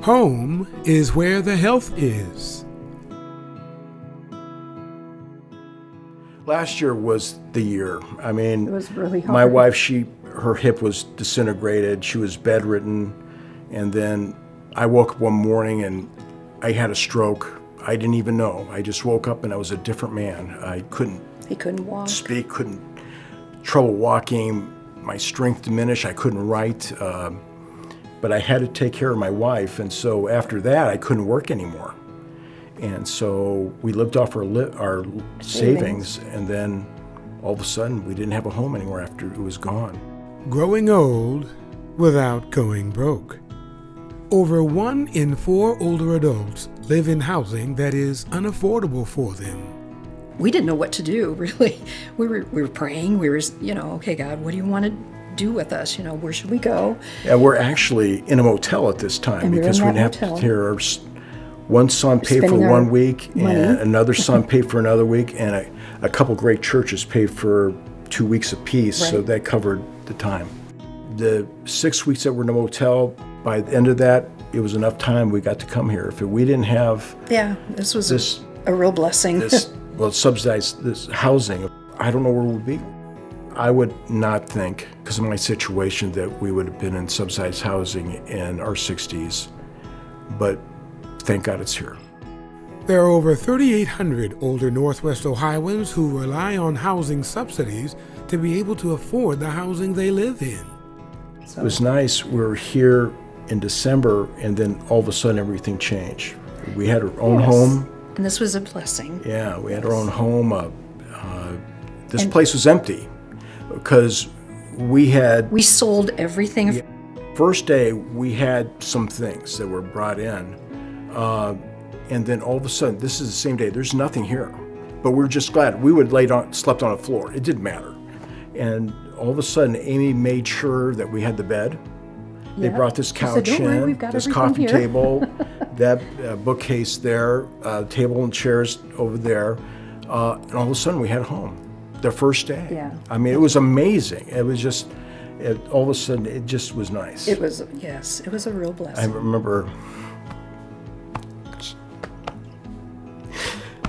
Home is where the health is. Last year was the year. I mean, It was really hard. my wife, her hip was disintegrated. She was bedridden. And then I woke up one morning and I had a stroke. I didn't even know. I just woke up and I was a different man. He couldn't walk. Speak, trouble walking. My strength diminished. I couldn't write. But I had to take care of my wife. And so after that, I couldn't work anymore. And so we lived off our savings, and then all of a sudden we didn't have a home anymore after it was gone. Growing old without going broke. Over 1 in 4 older adults live in housing that is unaffordable for them. We didn't know what to do, really. We were praying. We were, okay, God, what do you want to do with us? Where should we go? And we're actually in a motel at this time And because we in didn't that have to motel. hear one son pay for Spending our 1 week, money. and another son paid for another week, and a couple great churches paid for 2 weeks apiece, so Right. that covered the time. The 6 weeks that we're in a motel, by the end of that, it was enough time we got to come here. If we didn't have Yeah, this was This- a real blessing. subsidized this housing, I don't know where we'd be. I would not think, because of my situation, that we would have been in subsidized housing in our 60s, but thank God it's here. There are over 3,800 older Northwest Ohioans who rely on housing subsidies to be able to afford the housing they live in. It was nice. We were here in December, and then all of a sudden everything changed. We had our own Yes. home. And this was a blessing. Yeah, we had our own home. This place was empty because we sold everything. first day we had some things that were brought in, and then all of a sudden, this is the same day, there's nothing here. But we were just glad. We would slept on the floor. It didn't matter. And all of a sudden, Amy made sure that we had the bed. They Yeah. brought this She couch said, "Don't worry, in, we've got this everything coffee here." table, that bookcase there, table and chairs over there, and all of a sudden we had a home. The first day. Yeah. I mean, it was amazing. It was just, all of a sudden, it just was nice. It was a real I blessing. remember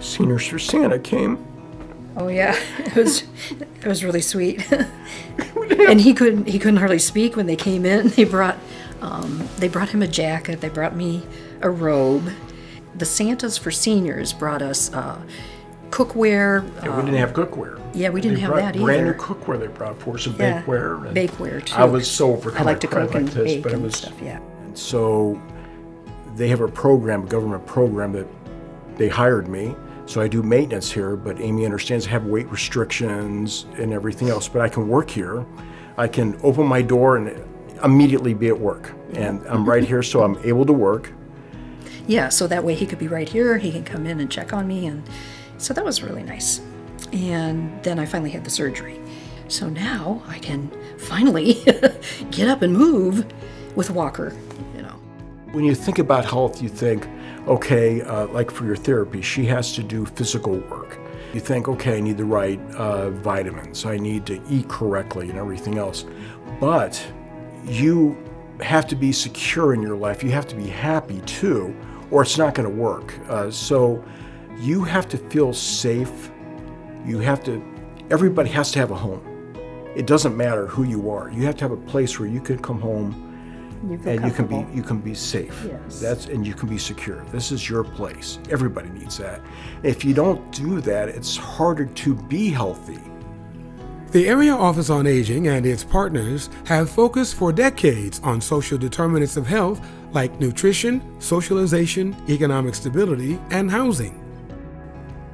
Seniors for Santa came. Oh yeah, it was really sweet. And he couldn't hardly speak when they came in. They brought him a jacket. They brought me a robe. The Santas for Seniors brought us cookware. And we didn't have cookware. Yeah, we didn't They have brought that brand new either. cookware they brought for us, and Yeah, bakeware. And bakeware, too. I was so overcome. I like to cried cook and like this, bake but it and was, stuff. Yeah. And so they have a government program that they hired me. So I do maintenance here, but Amy understands I have weight restrictions and everything else, but I can work here. I can open my door and immediately be at work. And I'm right here, so I'm able to work. Yeah, so that way he could be right here. He can come in and check on me, and so that was really nice. And then I finally had the surgery. So now I can finally get up and move with a walker, When you think about health, you think, okay, like for your therapy, she has to do physical work. You think, okay, I need the right vitamins, I need to eat correctly and everything else. But you have to be secure in your life. You have to be happy too, or it's not going to work. So you have to feel safe. Everybody has to have a home. It doesn't matter who you are. You have to have a place where you can come home and you can be safe. Yes. And you can be secure. This is your place. Everybody needs that. If you don't do that, it's harder to be healthy. The Area Office on Aging and its partners have focused for decades on social determinants of health like nutrition, socialization, economic stability, and housing.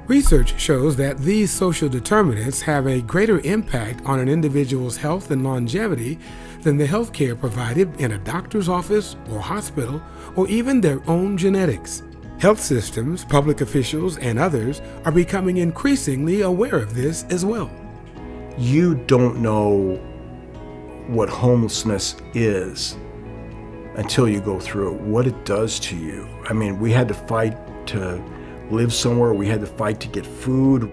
Research shows that these social determinants have a greater impact on an individual's health and longevity than the health care provided in a doctor's office or hospital, or even their own genetics. Health systems, public officials, and others are becoming increasingly aware of this as well. You don't know what homelessness is until you go through it, what it does to you. I mean, we had to fight to live somewhere. We had to fight to get food.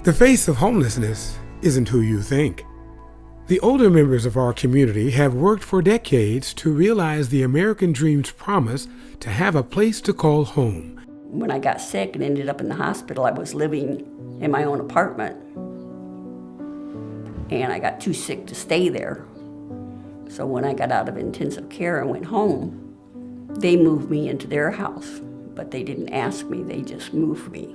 The face of homelessness isn't who you think. The older members of our community have worked for decades to realize the American dream's promise to have a place to call home. When I got sick and ended up in the hospital, I was living in my own apartment. And I got too sick to stay there. So when I got out of intensive care and went home, they moved me into their house. But they didn't ask me, they just moved me.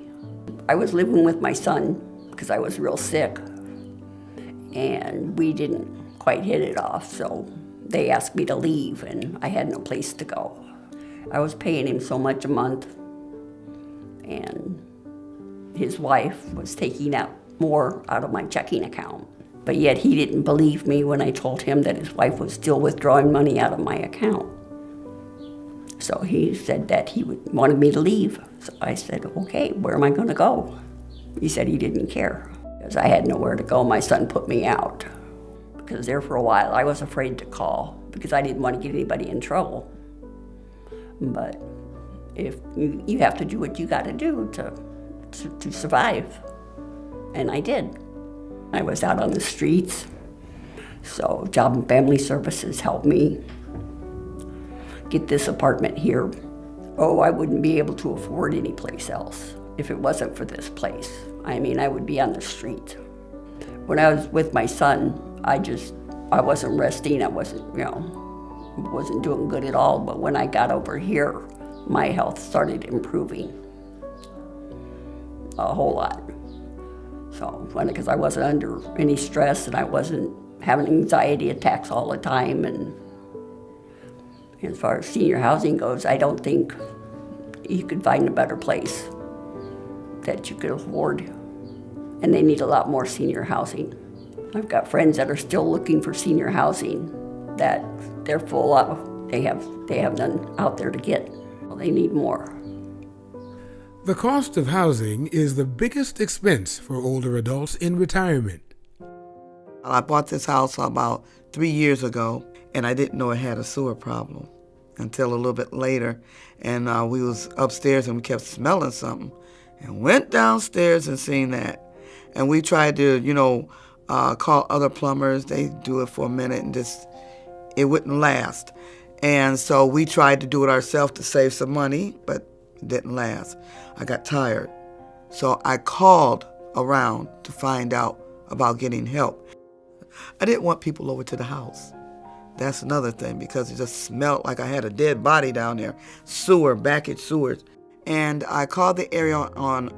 I was living with my son because I was real sick. And we didn't quite hit it off, so they asked me to leave, and I had no place to go. I was paying him so much a month, and his wife was taking out more out of my checking account. But yet he didn't believe me when I told him that his wife was still withdrawing money out of my account. So he said that he wanted me to leave. So I said, okay, where am I gonna go? He said he didn't care. Because I had nowhere to go, my son put me out. Because there for a while, I was afraid to call because I didn't want to get anybody in trouble. But if you have to do what you got to do to survive, and I did. I was out on the streets, so Job and Family Services helped me get this apartment here. Oh, I wouldn't be able to afford any place else if it wasn't for this place. I mean, I would be on the street. When I was with my son, I wasn't resting. I wasn't doing good at all. But when I got over here, my health started improving a whole lot. So, because I wasn't under any stress and I wasn't having anxiety attacks all the time. And as far as senior housing goes, I don't think you could find a better place that you could afford, and they need a lot more senior housing. I've got friends that are still looking for senior housing that they're full of. They have none out there to get. Well, they need more. The cost of housing is the biggest expense for older adults in retirement. I bought this house about 3 years ago, and I didn't know it had a sewer problem until a little bit later. And we was upstairs and we kept smelling something. And went downstairs and seen that. And we tried to, call other plumbers. They do it for a minute and it wouldn't last. And so we tried to do it ourselves to save some money, but it didn't last. I got tired. So I called around to find out about getting help. I didn't want people over to the house. That's another thing, because it just smelled like I had a dead body down there. Backage sewers. And I called the area on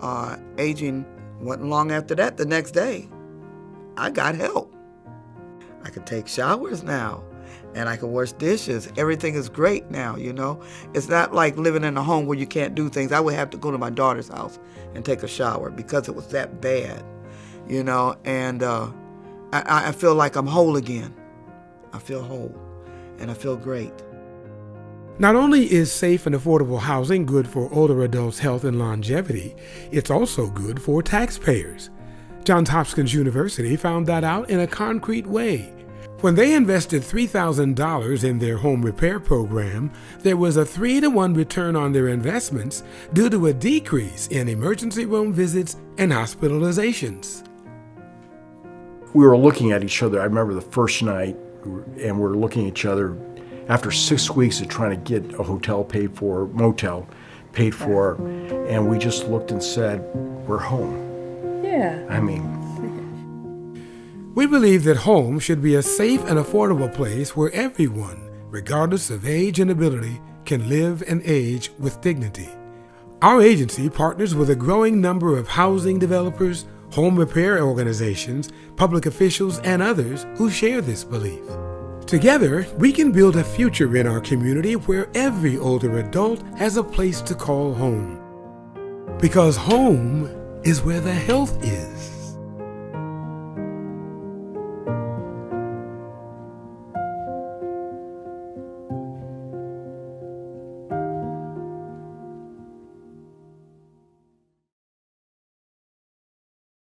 aging. Wasn't long after that, the next day, I got help. I could take showers now, and I can wash dishes. Everything is great now, It's not like living in a home where you can't do things. I would have to go to my daughter's house and take a shower because it was that bad, And I feel like I'm whole again. I feel whole, and I feel great. Not only is safe and affordable housing good for older adults' health and longevity, it's also good for taxpayers. Johns Hopkins University found that out in a concrete way. When they invested $3,000 in their home repair program, there was a 3-to-1 return on their investments due to a decrease in emergency room visits and hospitalizations. We were looking at each other. I remember the first night, and we're looking at each other after 6 weeks of trying to get a motel paid for, and we just looked and said, we're home. Yeah. I mean, We believe that home should be a safe and affordable place where everyone, regardless of age and ability, can live and age with dignity. Our agency partners with a growing number of housing developers, home repair organizations, public officials, and others who share this belief. Together, we can build a future in our community where every older adult has a place to call home. Because home is where the health is.